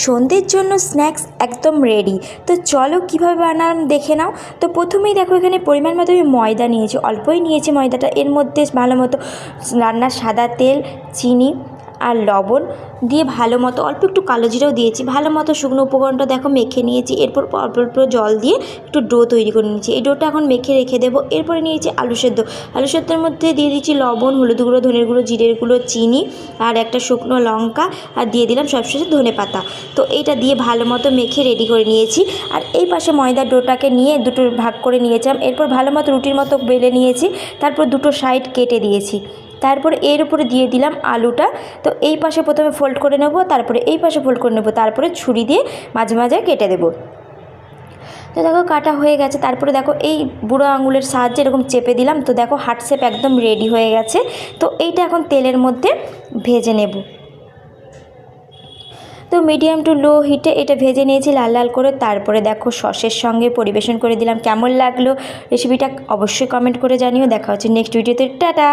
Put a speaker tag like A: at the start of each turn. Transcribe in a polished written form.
A: সন্ধ্যের জন্য স্ন্যাক্স একদম রেডি। তো চলো কীভাবে বানালাম দেখে নাও। তো প্রথমেই দেখো এখানে পরিমাণ মতো আমি ময়দা নিয়েছি, অল্পই নিয়েছি ময়দাটা। এর মধ্যে ভালো মতো রান্নার সাদা তেল, চিনি আর লবণ দিয়ে ভালো মতো, অল্প একটু কালো জিরাও দিয়েছি, ভালো মতো শুকনো উপকরণটা দেখো মেখে নিয়েছি। এরপর অল্প অল্প জল দিয়ে একটু ডো তৈরি করে নিয়েছি। এই ডোটা এখন মেখে রেখে দেবো। এরপরে নিয়েছি আলু সেদ্ধ। আলু সেদ্ধের মধ্যে দিয়ে দিচ্ছি লবণ, হলুদ গুঁড়ো, ধনের গুঁড়ো, জিরের গুঁড়ো, চিনি আর একটা শুকনো লঙ্কা, আর দিয়ে দিলাম সবশেষে ধনে পাতা। তো এইটা দিয়ে ভালো মতো মেখে রেডি করে নিয়েছি। আর এই পাশে ময়দার ডোটাকে নিয়ে দুটো ভাগ করে নিয়েছিলাম। এরপর ভালো মতো রুটির মতো বেলে নিয়েছি। তারপর দুটো সাইড কেটে দিয়েছি। তারপরে এর উপরে দিয়ে দিলাম আলুটা। তো এই পাশে প্রথমে ফোল্ড করে নেব, তারপরে এই পাশে ফোল্ড করে নেব, তারপরে ছুরি দিয়ে মাঝে মাঝে কেটে দেবো। তো দেখো কাটা হয়ে গেছে। তারপরে দেখো এই বুড়ো আঙুলের সাহায্যে এরকম চেপে দিলাম। তো দেখো হার্ট শেপ একদম রেডি হয়ে গেছে। তো এইটা এখন তেলের মধ্যে ভেজে নেব। তো মিডিয়াম টু লো হিটে এটা ভেজে নিয়েছি লাল লাল করে। তারপরে দেখো সসের সঙ্গে পরিবেশন করে দিলাম। কেমন লাগলো রেসিপিটা অবশ্যই কমেন্ট করে জানিও। দেখা হচ্ছে নেক্সট ভিডিওতে। টাটা।